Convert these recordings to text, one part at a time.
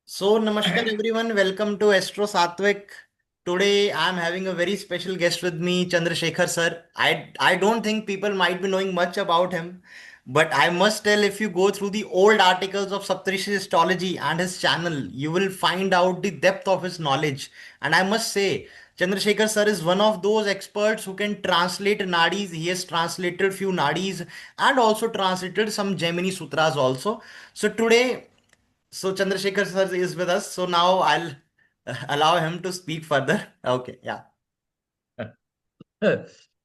Namaskar everyone, welcome to Astro Satvik. Today I'm having a very special guest with me, Chandrasekhar sir. I don't think people might be knowing much about him, but I must tell if you go through the old articles of Saptarishi astrology and his channel, you will find out the depth of his knowledge. And I must say, Chandrasekhar sir is one of those experts who can translate nadis. He has translated few nadis and also translated some Gemini sutras also. So Chandrasekhar sir is with us. So now I'll allow him to speak further. Okay, yeah.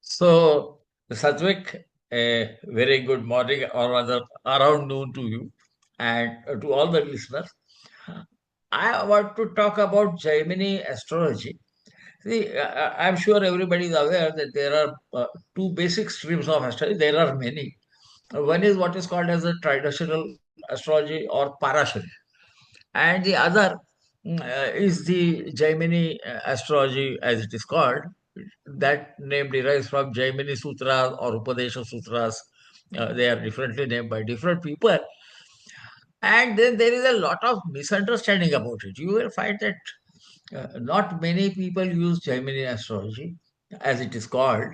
So, Satvik, a very good morning or rather around noon to you and to all the listeners. I want to talk about Gemini astrology. See, I'm sure everybody is aware that there are two basic streams of astrology. There are many. One is what is called as a traditional astrology or parashari, and the other is the Jaimini astrology, as it is called. That name derives from Jaimini Sutras or Upadesha Sutras. They are differently named by different people. And then there is a lot of misunderstanding about it. You will find that not many people use Jaimini astrology, as it is called,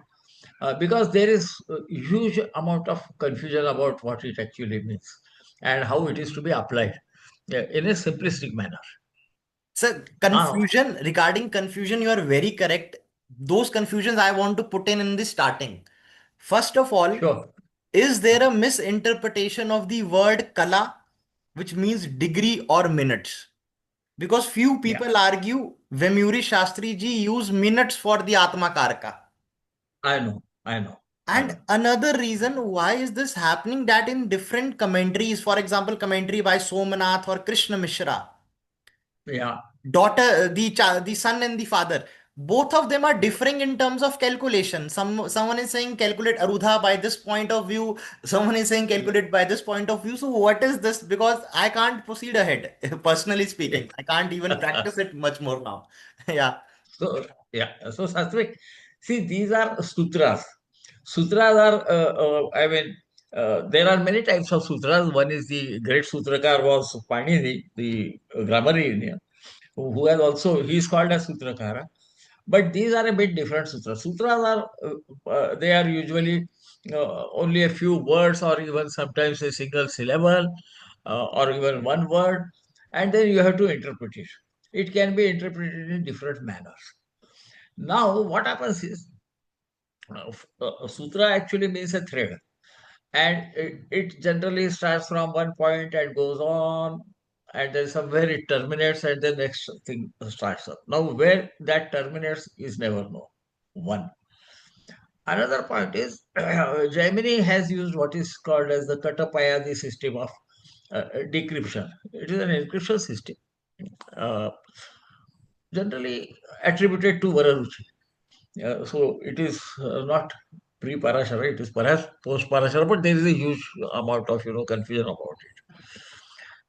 because there is a huge amount of confusion about what it actually means and how it is to be applied in a simplistic manner. So Now, regarding confusion, you are very correct. Those confusions I want to put in the starting. First of all, sure. is there a misinterpretation of the word kala, which means degree or minutes? Because few Yeah, people argue Vemuri Shastri ji use minutes for the Atma Karka. I know, I know, I And know. another reason why is this happening that in different commentaries, for example, commentary by Somanath or Krishna Mishra, Yeah, the son and the father, both of them are yeah. differing in terms of calculation. Someone is saying calculate Arudha by this point of view, someone is saying Yeah. calculate by this point of view. So what is this? Because I can't proceed ahead, personally Yeah. speaking. I can't even practice it much more now. Yeah. So, yeah. So, Satvik, see, these are sutras. Sutras are, there are many types of sutras. One is the great sutrakar was Panini, the grammarian, who has also, he is called as Sutrakara. But these are a bit different sutras. Sutras are, they are usually only a few words or even sometimes a single syllable or even one word, and then you have to interpret it. It can be interpreted in different manners. Now, what happens is, a sutra actually means a thread, and it generally starts from one point and goes on, and then somewhere it terminates, and the next thing starts up. Now, where that terminates is never known. One. Another point is, Gemini has used what is called as the Katapayadi system of decryption. It is an encryption system, uh, generally attributed to Vararuchi. So it is not pre-Parashara, it is perhaps post-Parashara, but there is a huge amount of confusion about it.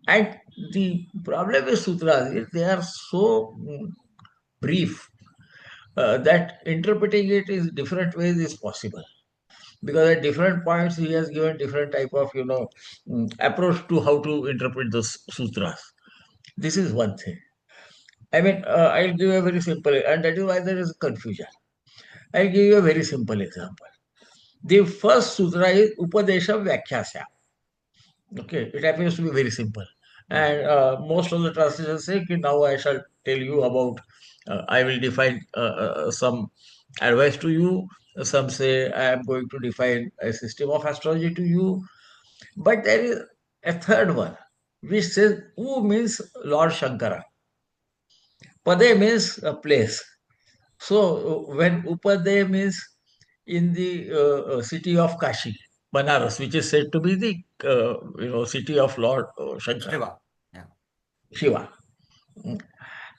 And the problem with sutras is they are so brief that interpreting it in different ways is possible. Because at different points he has given different type of approach to how to interpret the sutras. This is one thing. I mean, I'll give a very simple, and that is why there is confusion. I'll give you a very simple example. The first sutra is Upadesha Vyakhyasya. Okay, it appears to be very simple. And most of the translations say, "Ki now I shall tell you about, I will define some advice to you. Some say, I am going to define a system of astrology to you. But there is a third one, which says, U means Lord Shankara. Pade means a place. So when Upade means in the city of Kashi, Banaras, which is said to be the city of Lord Shankara, Shiva. Yeah. Shiva,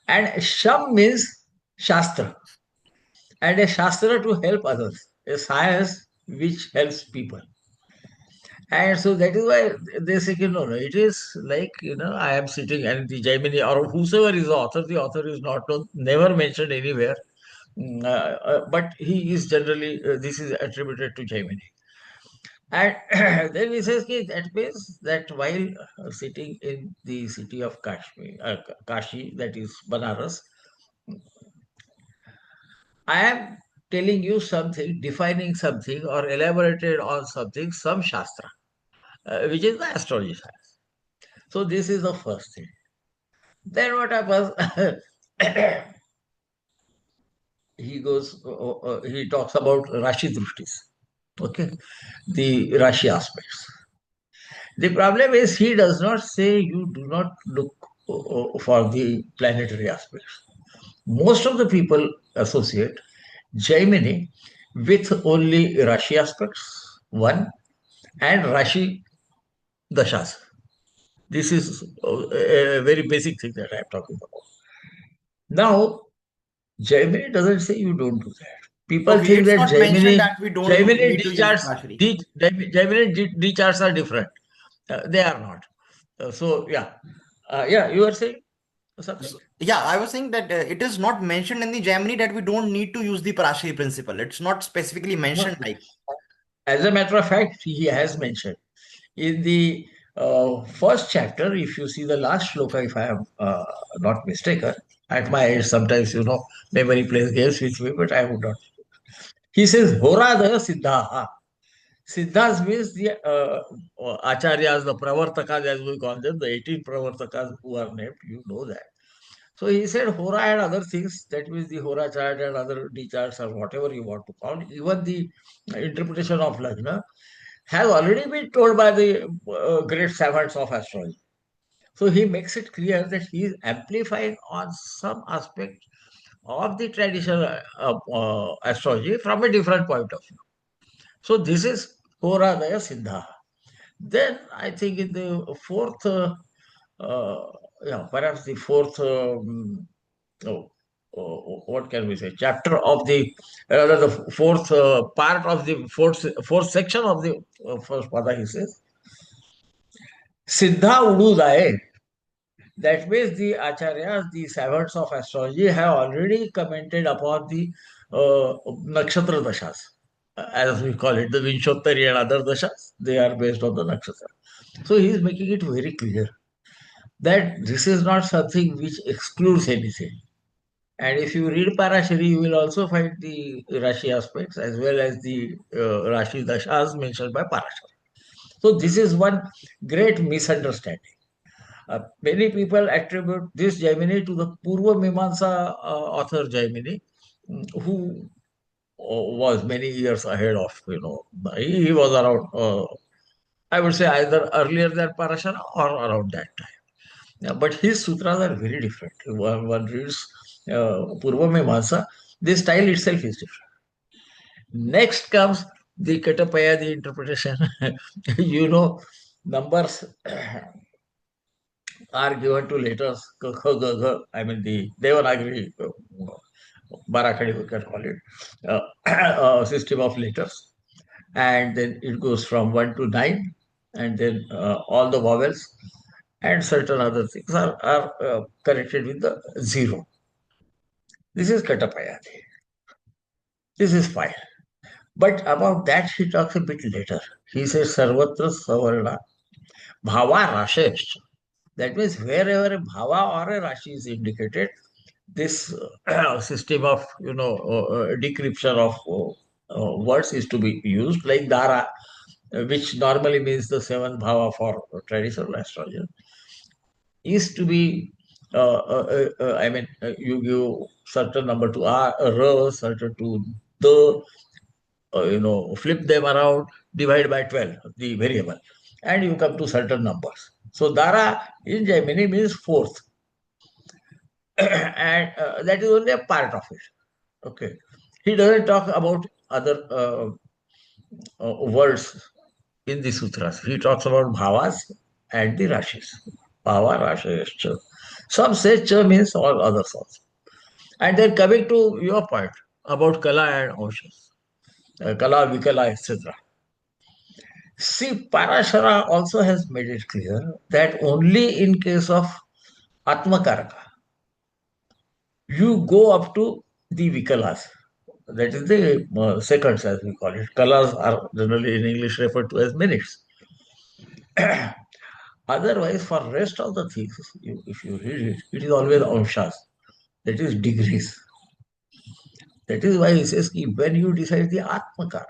and Sham means Shastra, and a Shastra to help others, a science which helps people. And so that is why they say, no, it is like, I am sitting and the Jaimini or whosoever is the author is not known, never mentioned anywhere. But he is generally, this is attributed to Jaimini. And then he says that means that while sitting in the city of Kashmir, Kashi, that is Banaras, I am telling you something, defining something, or elaborated on something, some Shastra, which is the astrology science. So this is the first thing. Then what happens? He talks about Rashi Drushtis, okay, the Rashi aspects. The problem is he does not say you do not look for the planetary aspects. Most of the people associate Gemini with only Rashi aspects, one, and Rashi Dashas. This is a very basic thing that I am talking about. Now, Gemini doesn't say you don't do that. People Okay, think it's that not mentioned that we don't Gemini need to D use the charts, Prashari. Gemini D charts are different. They are not. So yeah, yeah, you are saying something. Yeah, I was saying that it is not mentioned in the Gemini that we don't need to use the Prashari principle. It's not specifically No, mentioned like. as a matter of fact, he has mentioned in the first chapter. If you see the last shloka, if I am not mistaken, at my age, sometimes memory plays games with me, but I would not. He says, "Horadaya Siddhaha." Siddhas means the acharyas, the pravartakas, as we call them, the 18 pravartakas who are named. You know that. So he said Hora and other things, that means the Hora chart and other D charts or whatever you want to call, even the interpretation of Lagna has already been told by the great savants of astrology. So he makes it clear that he is amplifying on some aspect of the traditional astrology from a different point of view. So this is Horadaya Siddha. Then I think in the fourth, yeah, perhaps the fourth, oh, what can we say, chapter of the, rather the fourth part of the fourth section of the first pada, he says, Siddha Ududaye. That means the acharyas, the savants of astrology, have already commented upon the nakshatra dashas, as we call it, the Vinshottari and other dashas. They are based on the nakshatra. So he is making it very clear that this is not something which excludes anything. And if you read Parashari, you will also find the Rashi aspects as well as the Rashi Dashas mentioned by Parashari. So this is one great misunderstanding. Many people attribute this Jaimini to the Purva Mimamsa author Jaimini, who was many years ahead of, he was around, I would say either earlier than Parashara or around that time. Yeah, but his sutras are very different. One reads Purva Mimamsa, the style itself is different. Next comes the Katapaya, the interpretation. you know, numbers are given to letters. I mean, the Devanagari, Barakhadi, we can call it, system of letters. And then it goes from 1 to 9, and then all the vowels and certain other things are connected with the 0. This is Katapayati. This is fine. But about that, he talks a bit later. He says, Sarvatra Savarna Bhava Rashesh. That means wherever a Bhava or a Rashi is indicated, this system of decryption of words is to be used, like Dara, which normally means the seventh Bhava for traditional astrology, is to be I mean, you give certain number to R, certain to the, flip them around, divide by 12, the variable, and you come to certain numbers. So Dara in Gemini means fourth, and that is only a part of it. Okay. He doesn't talk about other words in the sutras. He talks about bhavas and the rashis. Bhava, Rashi, Cha. Some say Cha means all others also. And then coming to your point about Kala and Oshas, Kala, Vikala, etc. See, Parashara also has made it clear that only in case of Atmakaraka, you go up to the Vikalas. that is the seconds, as we call it. Colors are generally in English referred to as minutes. Otherwise, for rest of the things, if you read it, it is always anshas, that is degrees. That is why he says ki when you decide the Atmakara,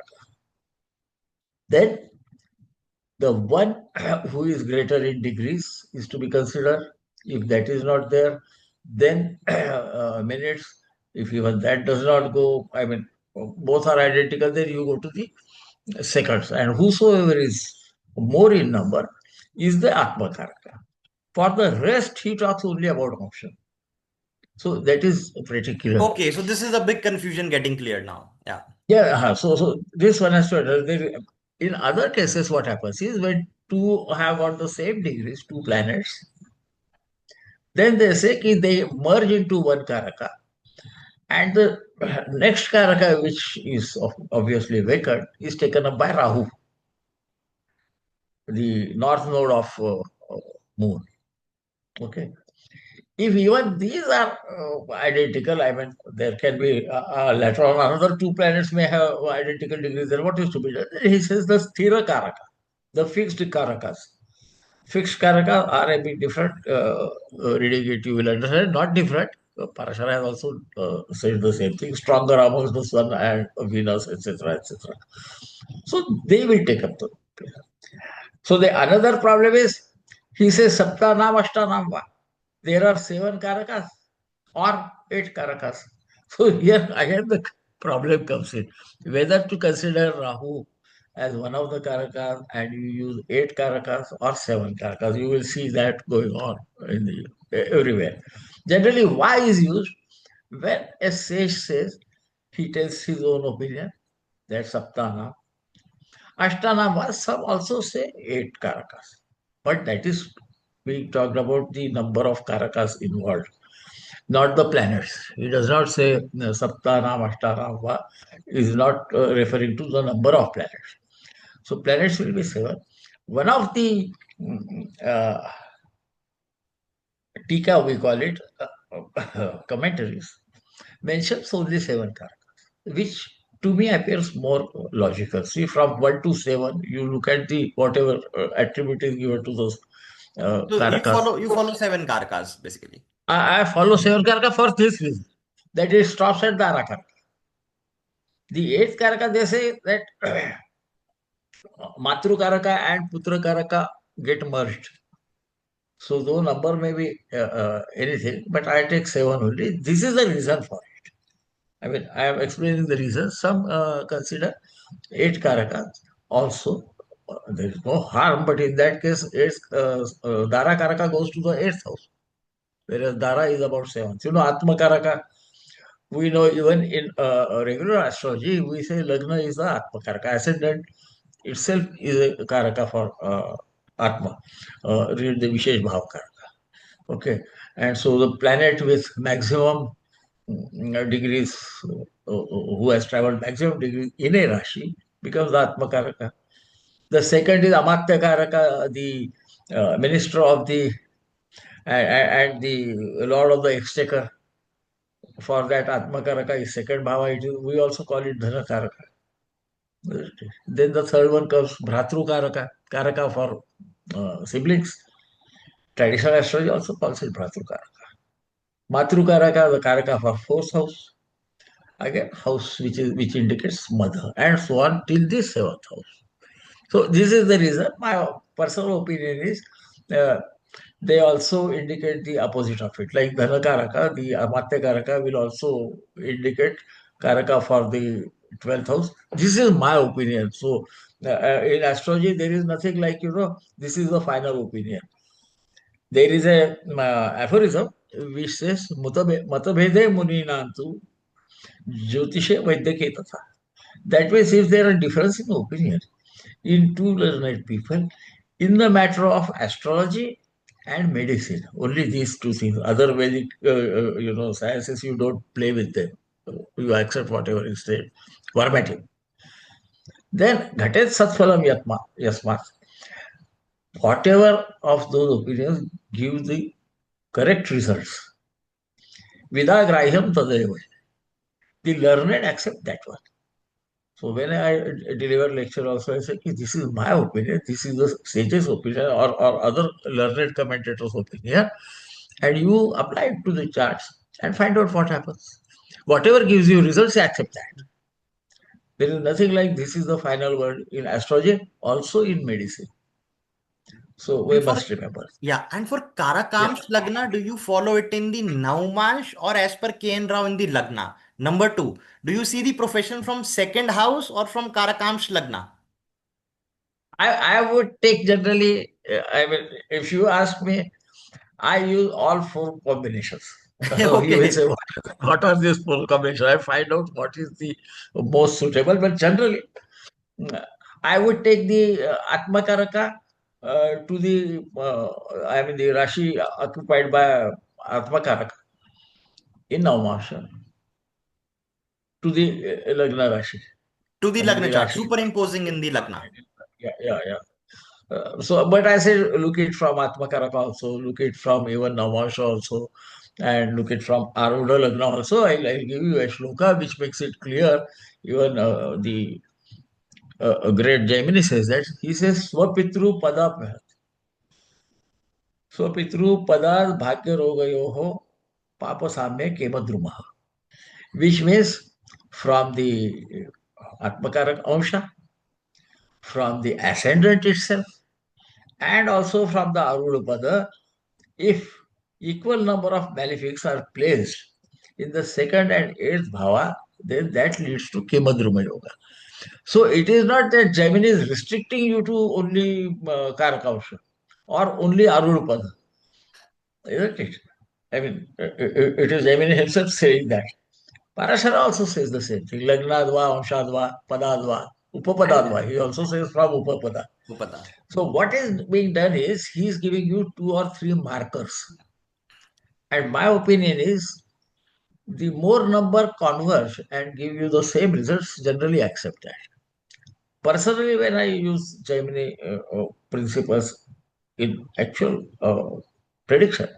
then the one who is greater in degrees is to be considered. If that is not there, then minutes. If even that does not go, I mean, both are identical, then you go to the seconds. And whosoever is more in number is the Atmakaraka. For the rest, he talks only about option. So that is pretty clear. Okay, so this is a big confusion getting cleared now. Yeah. Yeah, so this one has to address. In other cases, what happens is when two have got the same degrees, two planets, then they say ki they merge into one Karaka, and the next Karaka, which is obviously vacant, is taken up by Rahu, the north node of Moon. Okay. If even these are identical, I mean, there can be later on another two planets may have identical degrees. Then what is to be done? He says the Sthira Karaka, the fixed Karakas. Fixed Karakas are a bit different. Reading it, you will understand. Not different. Parashara has also said the same thing. Stronger amongst the Sun and Venus, etc., etc. So they will take up the place. So the another problem is he says Saptanam Ashtanam Va. There are seven Karakas or eight Karakas. So here again the problem comes in. Whether to consider Rahu as one of the Karakas and you use eight Karakas or seven Karakas. You will see that going on in everywhere. Generally, why is used when a sage says he tells his own opinion, that's Saptana. Ashtana, some also say eight Karakas. But that is being talked about the number of Karakas involved, not the planets. He does not say Saptanam, Ashtanam, Va is not referring to the number of planets. So planets will be seven. One of the Tika, we call it, commentaries, mentions only seven Karakas, which to me appears more logical. See, from 1 to 7, you look at the whatever attribute is given to those So Karakas. you follow seven Karkas basically. I follow seven Karaka for this reason, that it stops at the Araka. The eighth Karaka, they say that Matru Karaka and Putra Karaka get merged. So though number may be anything, but I take seven only. This is the reason for it. I mean, I am explaining the reason. Some consider eight Karakas also. There is no harm, but in that case, Dara Karaka goes to the eighth house, whereas Dara is about seventh. Atma Karaka, we know even in regular astrology, we say Lagna is the Atma Karaka. Ascendant itself is a Karaka for Atma. Read the Vishesh Bhav Karaka. Okay. And so the planet with maximum degrees, who has traveled maximum degrees in a Rashi, becomes the Atma Karaka. The second is Amatya Karaka, the minister of the and the lord of the exchequer. For that Atma Karaka is second bhava. We also call it Dhana Karaka. Then the third one comes Bhratru Karaka, Karaka for siblings. Traditional astrology also calls it Bhratru Karaka. Matru Karaka, the Karaka for fourth house. Again, house which indicates mother, and so on till the seventh house. So this is the reason. My personal opinion is uh, they also indicate the opposite of it. Like Dhana Karaka, the Amatya Karaka will also indicate Karaka for the 12th house. This is my opinion. So in astrology, there is nothing like, this is the final opinion. There is a aphorism which says, Matabhede Muninantu Jyotishe Vaidyake Tatha. That means if there are differences in opinion in two learned people in the matter of astrology and medicine, only these two things. Other Vedic, sciences, you don't play with them. You accept whatever is said, verbatim. Then Ghatet Satphalam Yasmat. Whatever of those opinions give the correct results. Vidagrahyam Tadeva. The learned accept that one. So when I deliver lecture also, I say, "Ki this is my opinion, this is the sage's opinion or other learned commentators' opinion, and you apply it to the charts and find out what happens. Whatever gives you results, accept that. There is nothing like this is the final word in astrology, also in medicine. So we And for must remember. yeah, and for Yeah. Karakamsh Lagna, do you follow it in the Navmash or as per KN Rao in the Lagna? Number two, do you see the profession from second house or from Karakamsh Lagna? I would take generally, I mean, if you ask me, I use all four combinations. You will say, Okay. what are these four combinations? I find out what is the most suitable. But generally, mm, I would take the Atmakaraka to the, I mean, the Rashi occupied by Atmakaraka in Navmasha to the Lagna Rashi. To the I mean, the Lagna chart, Rashi. superimposing in the Lagna. Yeah, yeah, yeah. But I say look it from Atmakaraka also, look it from even Namasha also, and look it from Arudha Lagna also. I'll give you a shloka which makes it clear. Even the great Jamini says that. He says, Swapitru pada Swapitru pada bhagya rogayo ho papa samya kemadruma. Which means from the Atmakarak Amsha, from the ascendant itself, and also from the Arudha if equal number of malefics are placed in the second and eighth bhava, then that leads to Kemadruma Yoga. So it is not that Jaimini is restricting you to only Karakausha or only Arurupada, isn't it? I mean, it is Jaimini himself saying that. Parashara also says the same thing. Lagnadva, Amshadva, Padadva, And Upapadadva. He also says from Upapada. Upada. So what is being done is he is giving you two or three markers. And my opinion is the more number converge and give you the same results, generally accept that. Personally, when I use Gemini principles in actual prediction,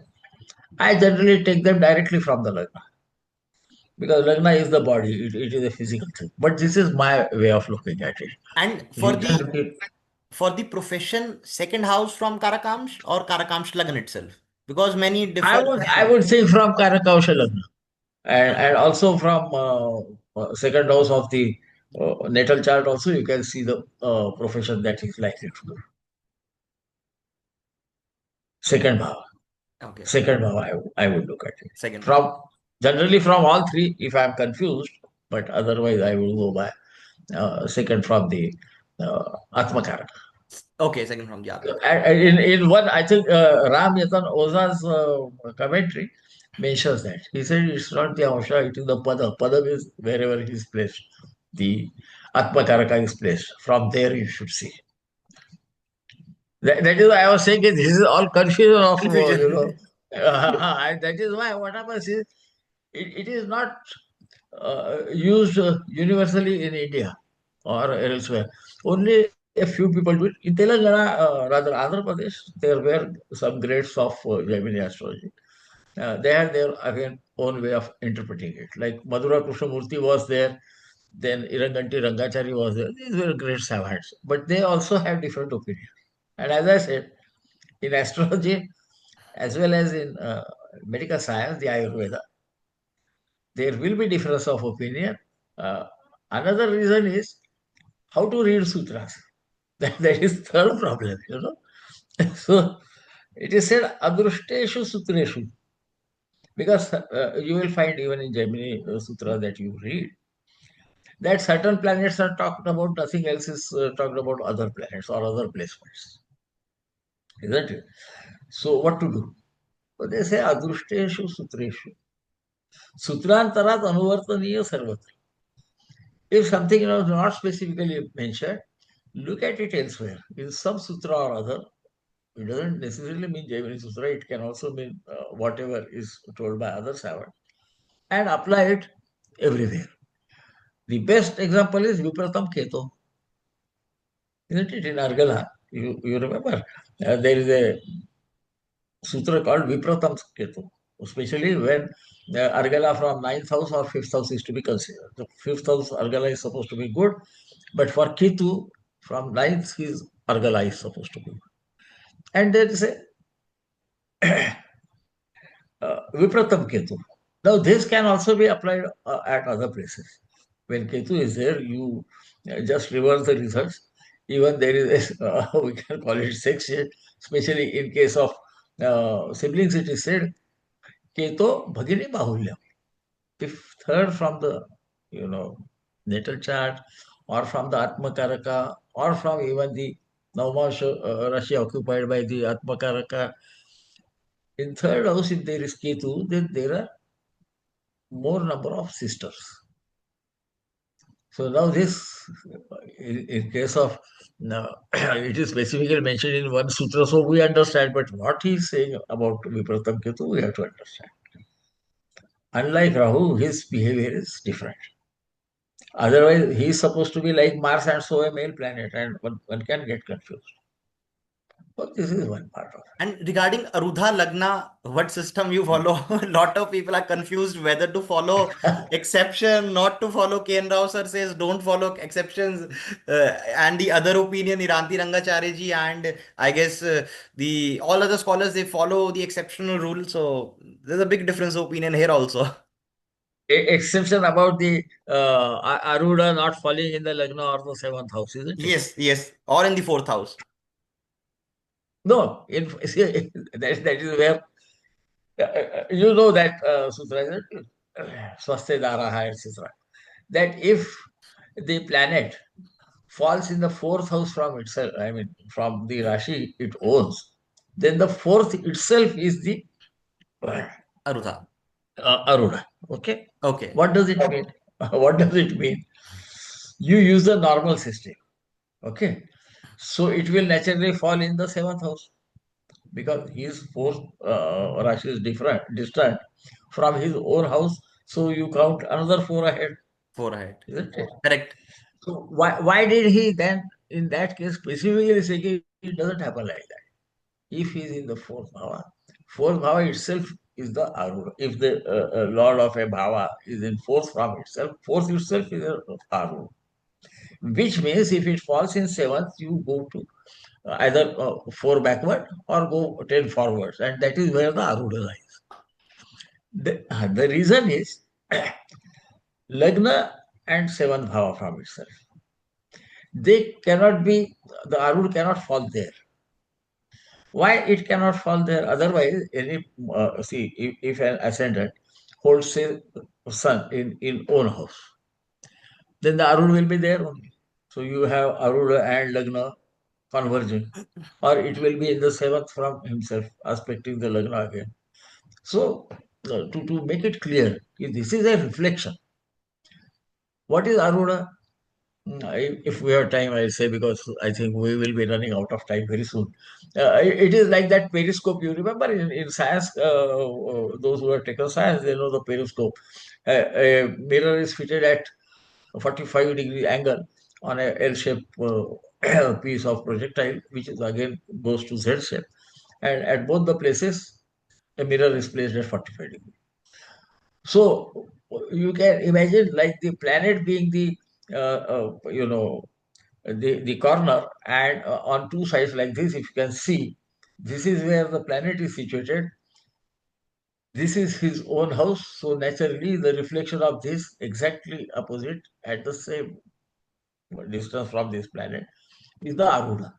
I generally take them directly from the Lagna because Lagna is the body, it is a physical thing. But this is my way of looking at it. And You can look at, for the profession, second house from Karakamsh or Karakamsh Lagna itself? Because many I differ would I their would say from Karakausha Lagna and also from second house of the natal chart also you can see the profession that is likely to do. Second bhava. okay, Second bhava, I would look at it. second house. From generally from all three, if I'm confused, but otherwise I will go by second from the Atmakaraka. Okay, second from the Atmaka. In one, I think Ram Yatan Oza's commentary mentions that. He said it's not the Amsha, it is the Pada. Pada is wherever he is placed. The Atmakaraka is placed. From there you should see. That is why I was saying that this is all confusion of, Confusion. and that is why what happens is it is not used universally in India or elsewhere. Only a few people do it. In Telangana, rather Andhra Pradesh, there were some grades of Gemini astrology. They had their again own way of interpreting it. Like Madhura Krishnamurti was there, then Iranganti Rangachari was there. These were great savants, but they also have different opinions. And as I said, in astrology as well as in medical science, the Ayurveda, there will be difference of opinion. Uh, Another reason is how to read sutras. That is third problem. So it is said adrushteshu sutreshu because you will find even in Gemini Sutra that you read that certain planets are talked about, nothing else is talked about other planets or other placements, isn't it? So what to do? So they say adrushteshu sutreshu. Sutrantarat anuvartaniya sarvatra. If something is not specifically mentioned, look at it elsewhere. In some sutra or other, it doesn't necessarily mean Jaimini Sutra, it can also mean whatever is told by other savants, and apply it everywhere. The best example is Vipratam Keto, isn't it? In Argala, you remember, there is a sutra called Vipratam Keto. especially when Argala from ninth house or fifth house is to be considered. The fifth house Argala is supposed to be good, but for Ketu from ninth his Argala is supposed to be good. And there is a Vipratam Ketu. Now this can also be applied at other places. When Ketu is there, you just reverse the results. Even there is a, we can call it section, especially in case of siblings, it is said, Keto Bhagini Bahulyam. If third from the, you know, natal chart or from the Atmakaraka or from even the Navamash Rashi occupied by the Atmakaraka, in third house, if there is Ketu, then there are more number of sisters. So now this, in case of, now, it is specifically mentioned in one sutra, so we understand. But what he is saying about Vipratam Ketu, we have to understand. Unlike Rahu, his behavior is different. Otherwise, he is supposed to be like Mars and so a male planet, and one can get confused. But this is one part of it. And regarding Arudha Lagna, what system you follow? A lot of people are confused whether to follow exception, not to follow. K.N. Rao sir says don't follow exceptions. And the other opinion, Iranti Rangacharya ji, and I guess the all other scholars, they follow the exceptional rule. So there's a big difference of opinion here also. Exception about the Aruda not falling in the Lagna or the seventh house, isn't it? Yes, yes. Or in the fourth house. No, see, that is where you know that sutra, isn't it? Swaste Daraha, etc. That if the planet falls in the fourth house from itself, I mean, from the Rashi it owns, then the fourth itself is the Arudha. Arudha. Okay. Okay. What does it mean? What does it mean? You use the normal system. Okay. So it will naturally fall in the seventh house because his fourth Rashi is different, distant from his own house. So you count another four ahead, Forehead. isn't it? Correct. So why did he then, in that case, specifically say it doesn't happen like that? If he is in the fourth bhava itself is the arura. If the lord of a bhava is in fourth from itself, fourth itself is a arura. Which means if it falls in seventh, you go to either four backward or go 10 forwards, and that is where the arura lies. The reason is lagna and seventh bhava from itself. They cannot be, the arura cannot fall there. Why it cannot fall there? Otherwise, any see if an ascendant holds say sun in own house, then the Arun will be there only. So you have Arudha and Lagna converging, or it will be in the seventh from himself, aspecting the Lagna again. So to make it clear, this is a reflection. What is Arudha? If we have time, I'll say because I think we will be running out of time very soon. It is like that periscope. You remember in science, those who have taken science, they know the periscope. A mirror is fitted at a 45-degree angle on a L-shaped piece of projectile, which is again goes to Z shape. And at both the places, a mirror is placed at 45 degrees. So you can imagine like the planet being the the corner, and on two sides like this, if you can see, this is where the planet is situated. This is his own house, so naturally the reflection of this exactly opposite at the same distance from this planet is the Aruna.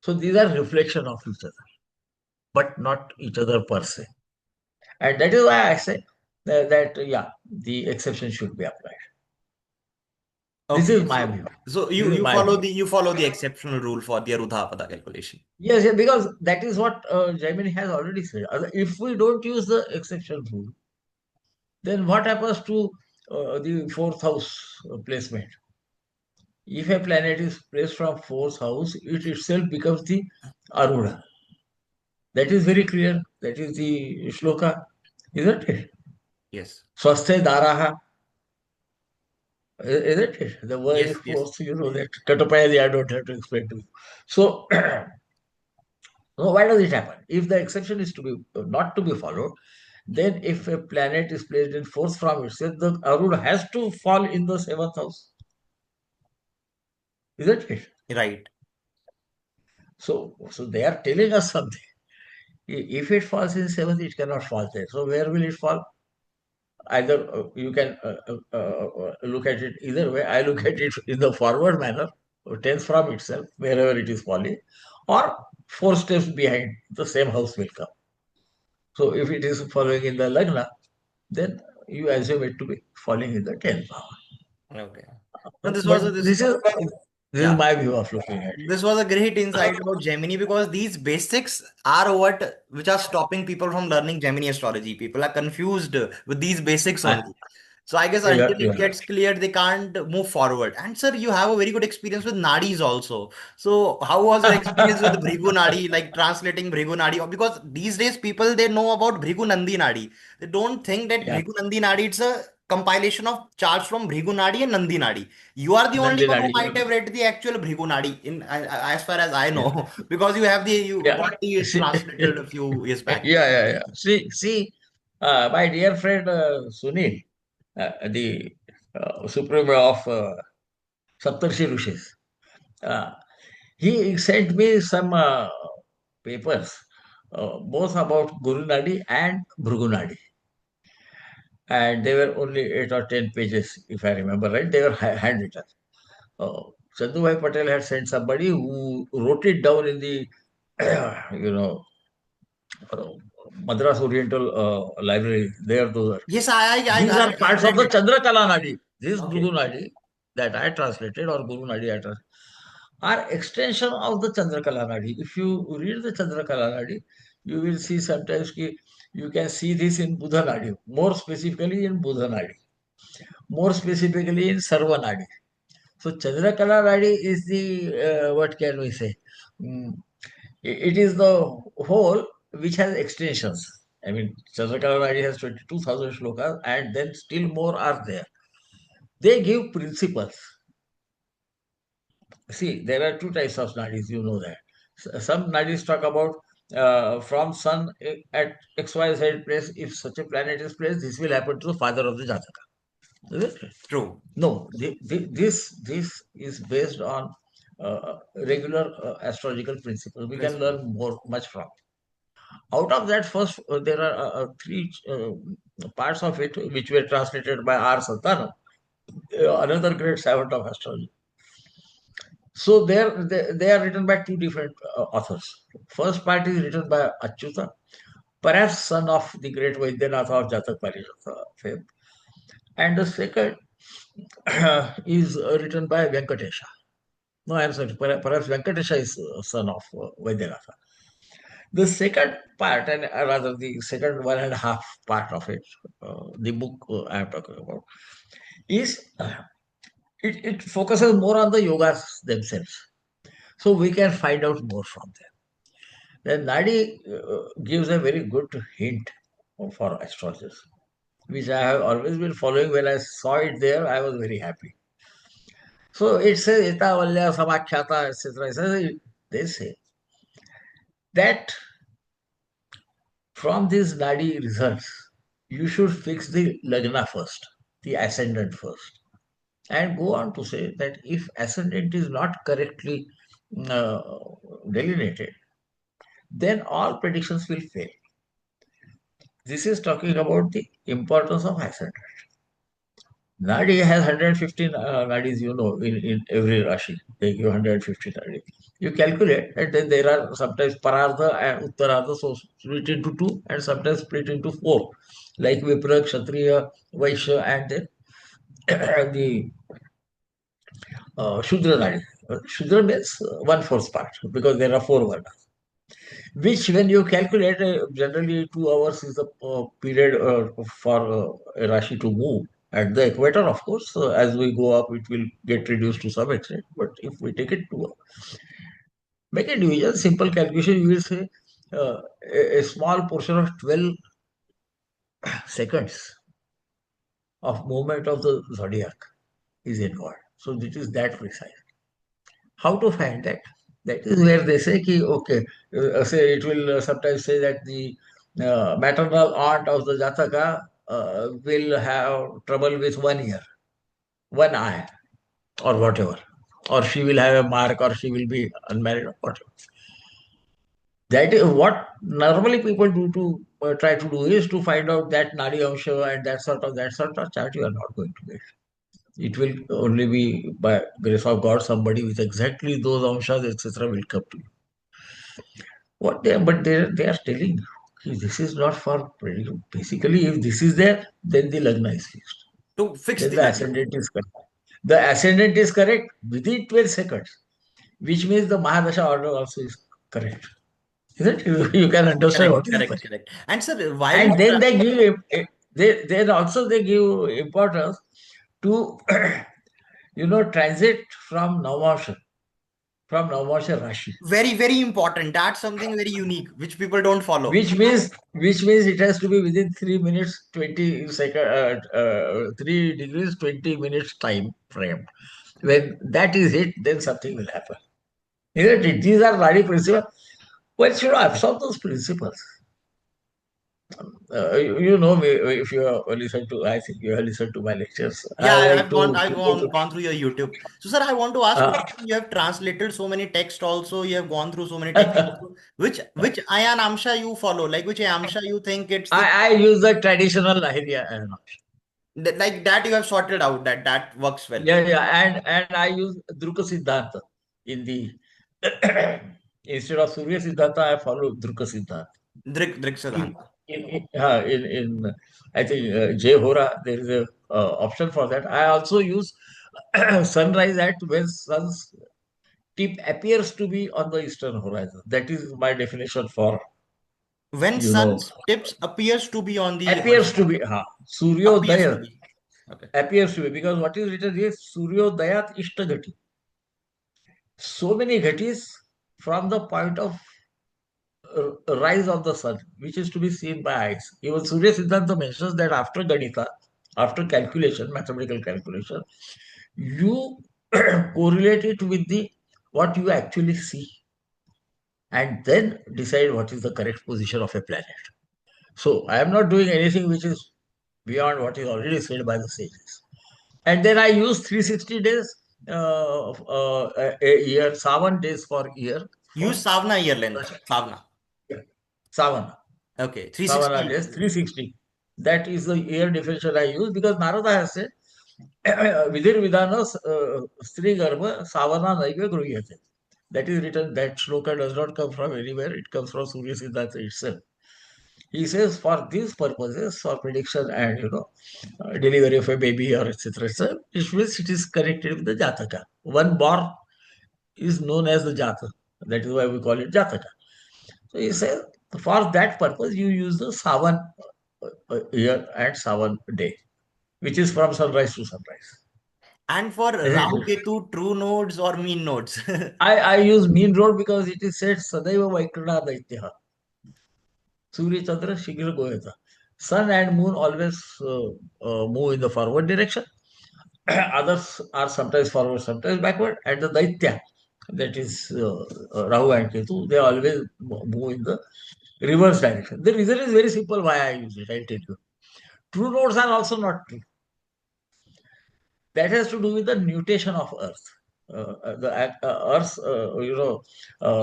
So these are reflection of each other, but not each other per se. And that is why I say that yeah, the exception should be applied. This is Okay. my So view. so This is you my follow view. the exceptional rule for the Arudha Pada calculation. Yes, yes, because that is what Jamini has already said. If we don't use the exception rule, then what happens to the fourth house placement? If a planet is placed from fourth house, it itself becomes the Arudha. That is very clear. That is the shloka, isn't it? Yes. Swaste daraha, isn't it? The word is Yes, yes. fourth, you know that. Katapayadi, I don't have to explain to you. So No, why does it happen? If the exception is to be not to be followed, then if a planet is placed in fourth from itself, the Arun has to fall in the seventh house, isn't it? Right. So they are telling us something. If it falls in seventh, it cannot fall there. So where will it fall? Either you can look at it either way. I look at it in the forward manner, tenth from itself, wherever it is falling, or four steps behind, the same house will come. So if it is following in the Lagna, then you assume it to be falling in the tenth house. Okay. No, this was But a, this. this is Yeah. my view of looking at This was a great insight about Gemini because these basics are what which are stopping people from learning Gemini astrology. People are confused with these basics it. only. So I guess You until are, you it are right. gets cleared, they can't move forward. And sir, you have a very good experience with nadis also. So how was your experience with Bhrigu Nadi, like translating Bhrigu Nadi? Or because these days people they know about Bhrigu Nandi Nadi. They don't think that Yeah, Bhrigu Nandi Nadi it's a compilation of charts from Bhrigu Nadi and Nandi Nadi. You are the only one who Nandinadi. might have read the actual Bhrigu Nadi in as far as I Yeah, know because you yeah. got the See, translated a few years yeah, back. yeah. See, my dear friend Sunil, the supreme of Saptarshi Rishis, uh, he sent me some papers, both about Guru Nadi and Bhrigu Nadi. And they were only 8 or 10 pages, if I remember right. They were handwritten. Uh, Chandubhai Patel had sent somebody who wrote it down in the, you know, uh, Madras Oriental Library. There, those are. Yes, These are I parts of read the it. Chandrakala Nadi. This Okay, Bhrigu Nadi that I translated, or Guru Nadi I translated, are extension of the Chandrakala Nadi. If you read the Chandrakala Nadi, you will see sometimes you can see this in Buddha Nadi, more specifically in Buddha Nadi, more specifically in Sarva Nadi. So Chandrakala Nadi is the, what can we say? Mm, it is the whole which has extensions. I mean, Chandrakala Nadi has 22,000 shlokas and then still more are there. They give principles. See, there are two types of nadis, you know that. Some nadis talk about from sun at XYZ place, if such a planet is placed, this will happen to the father of the Jataka. Isn't it? true. No, this is based on regular astrological principles. We can Principle. learn much from. Out of that, first there are three parts of it which were translated by R. Santana, another great savant of astrology. So they are written by two different authors. First part is written by Achyuta, perhaps son of the great Vaidyanatha of Jatak Parishatha fame. And the second is written by Venkatesha. No, I'm sorry, perhaps Venkatesha is son of Vaidyanatha. The second part, and rather the second one and a half part of it, the book I am talking about, is it focuses more on the yogas themselves. So we can find out more from them. Then Nadi gives a very good hint for astrologers, which I have always been following. When I saw it there, I was very happy. So it says Ita Valya Samakhyata, etc. They say that from these Nadi results, you should fix the Lagna first, the ascendant first, and go on to say that if ascendant is not correctly uh, delineated, then all predictions will fail. This is talking about the importance of ascendant. Nadi has 115 nadis, in every Rashi. They give 150 nadis. You calculate, and then there are sometimes Parardha and Uttarardha, so split into two, and sometimes split into four, like Vipra, Kshatriya, Vaishya, and then the Shudra nadi. Shudra means one fourth part, because there are four varnas. Which, when you calculate, generally 2 hours is the period for a Rashi to move. At the equator, of course, as we go up, it will get reduced to some extent. But if we take it to make a division, simple calculation, you will say a small portion of 12 seconds of movement of the zodiac is involved. So it is that precise. How to find that? That is where they say ki, okay, say it will sometimes say that the maternal aunt of the Jataka will have trouble with 1 ear, one eye, or whatever, or she will have a mark, or she will be unmarried, or whatever. That is what normally people do to try to do is to find out that Nadi Amsha and that sort of chart you are not going to get. It will only be by grace of God, somebody with exactly those amshas, etc., will come to you. What they but they are telling you, "Ki this is not for prediction." Basically, if this is there, then the lagna is fixed. To fix Then the the lagna. ascendant is correct. The ascendant is correct within 12 seconds, which means the Mahadasha order also is correct. Isn't it? You can understand Correct, what is correct, happening. correct. And sir, while And you then they give they also they give importance to transit from Navamsha Rashi, very, very important. That's something very unique which people don't follow. which means it has to be within 3 minutes 20 second 3 degrees 20 minutes time frame. When that is it, then something will happen. Isn't it? These are Radi principles. Well, should absorb those principles. You know me, if you have listened to, I think you have listened to my lectures. Yeah, I like I've to gone, I've keep it. gone through your YouTube. So, sir, I want to ask Uh, one thing. You have translated so many texts also. You have gone through so many texts also. Which Ayan Amsha you follow? Like which Amsha you think it's the I use the traditional idea. like that you have sorted out that works well. Yeah, and I use Druka Siddhanta in the instead of Surya Siddhanta, I follow Druka Siddhanta. Drik In Siddhanta. in I think J Hora there is a option for that. I also use sunrise at when sun's tip appears to be on the eastern horizon. That is my definition for When you know sun's tips appears to be on the appears to horizon. be Appears to Suryodaya be. Okay. appears to be, because what is written here Suryodayat Ishtagati. So many ghatis from the point of rise of the sun, which is to be seen by eyes. Even Surya Siddhanta mentions that after Ganita, after calculation, mathematical calculation, you correlate it with the what you actually see, and then decide what is the correct position of a planet. So I am not doing anything which is beyond what is already said by the sages. And then I use 360 days a year, 7 days for year Use for Savna year length. Savna. Savana. Okay. Savana 360. days, 360. That is the year definition I use because Narada has said, Vidir Vidana Stri Garba Savana Naiva Gruyate. That is written, that shloka does not come from anywhere, it comes from Surya Siddhanta itself. He says, for these purposes, for prediction and delivery of a baby or etc., etc., it means it is connected with the Jataka. One born is known as the Jataka. That is why we call it Jataka. So he says, for that purpose, you use the Savan year and Savan day, which is from sunrise to sunrise. And for Isn't Rahu it? Ketu, true nodes or mean nodes. I use mean road because it is said Sadaiva Vaikrana Daityaha. Surya Chandra Shigra Goyata. Sun and moon always move in the forward direction. Others are sometimes forward, sometimes backward. And the Daitya, that is Rahu and Ketu, they always move in the reverse direction. The reason is very simple why I use it. I'll tell you. True nodes are also not true. That has to do with the nutation of Earth. The Earth,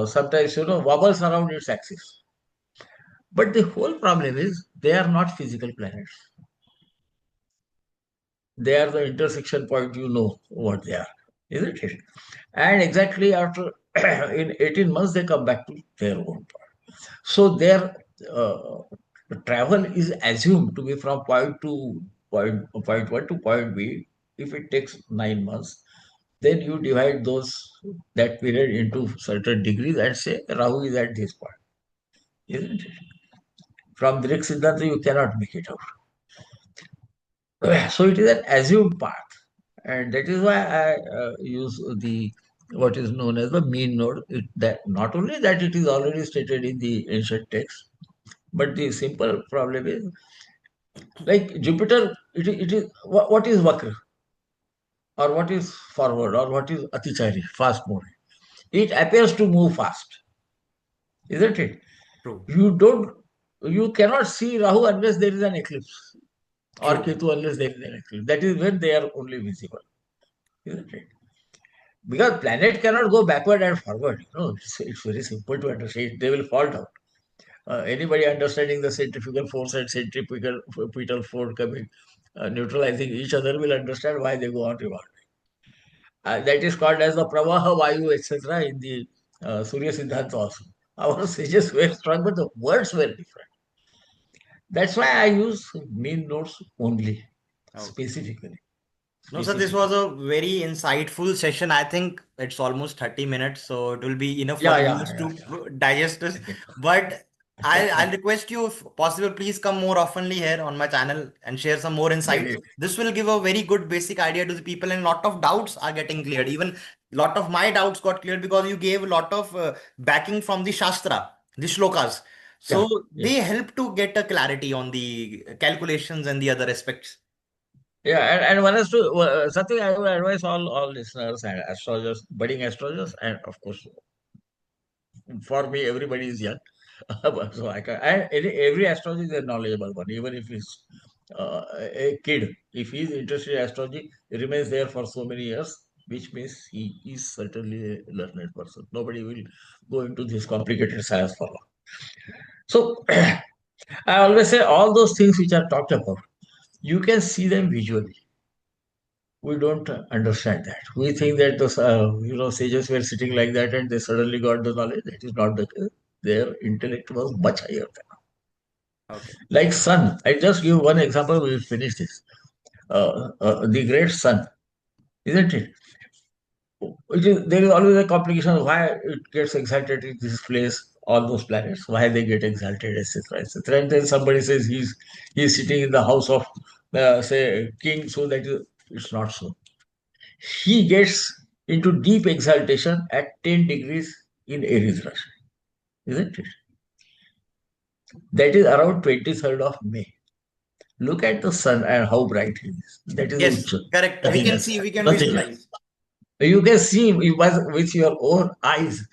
sometimes wobbles around its axis. But the whole problem is they are not physical planets. They are the intersection point. You know what they are, isn't it? And exactly after in 18 months they come back to their own. So their uh, travel is assumed to be from point one to point B. If it takes 9 months, then you divide that period into certain degrees and say Rahu is at this point, isn't it? From Drik Siddhanta, you cannot make it out. So it is an assumed path, and that is why I use the what is known as the mean node. That not only that it is already stated in the ancient text, but the simple problem is like Jupiter. It is what is Vakra or what is forward or what is Atichari, fast moving. it appears to move fast, isn't it? True. You don't, you cannot see Rahu unless there is an eclipse, or True. Ketu unless there is an eclipse. That is when they are only visible, isn't it? Because planet cannot go backward and forward. It's very simple to understand. They will fall down. Anybody understanding the centrifugal force and centripetal force coming, neutralizing each other will understand why they go on revolving. That is called as the Pravaha Vayu, etc. in the Surya Siddhanta also. Our sages were strong, but the words were different. That's why I use mean notes only, Okay. specifically. No, sir, this was Specifically. a very insightful session. I think it's almost 30 minutes, so it will be enough for Yeah, the yeah, viewers yeah, to digest this. But I'll yeah. request you, if possible, please come more oftenly here on my channel and share some more insights. Definitely. This will give a very good basic idea to the people, and a lot of doubts are getting cleared. Even a lot of my doubts got cleared because you gave a lot of backing from the Shastra, the shlokas. Yeah, So yeah. they help to get a clarity on the calculations and the other aspects. Yeah, and one has to, something I would advise all listeners and astrologers, budding astrologers, and of course, for me, everybody is young. So I can, and every astrology is a knowledgeable one, even if he's a kid. If he is interested in astrology, he remains there for so many years, which means he is certainly a learned person. Nobody will go into this complicated science for long. So I always say all those things which are talked about, you can see them visually. We don't understand that. We think that the sages were sitting like that and they suddenly got the knowledge. That is not the case. Their intellect was much higher than. Okay. Like sun. I just give one example. We will finish this. The great sun, isn't it? There is always a complication of why it gets excited in this place. All those planets, why they get exalted, etc., etc. And then somebody says he's sitting in the house of say king, so that it's not so. He gets into deep exaltation at 10 degrees in Aries Rashi, isn't it? That is around 23rd of May. Look at the sun and how bright he is. That is Yes, Ucha. correct. We Nothing can else. see, we can Nothing else. visualize. You can see with your own eyes.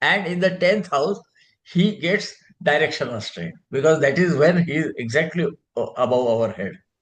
And in the 10th house, he gets directional strength because that is when he is exactly above our head.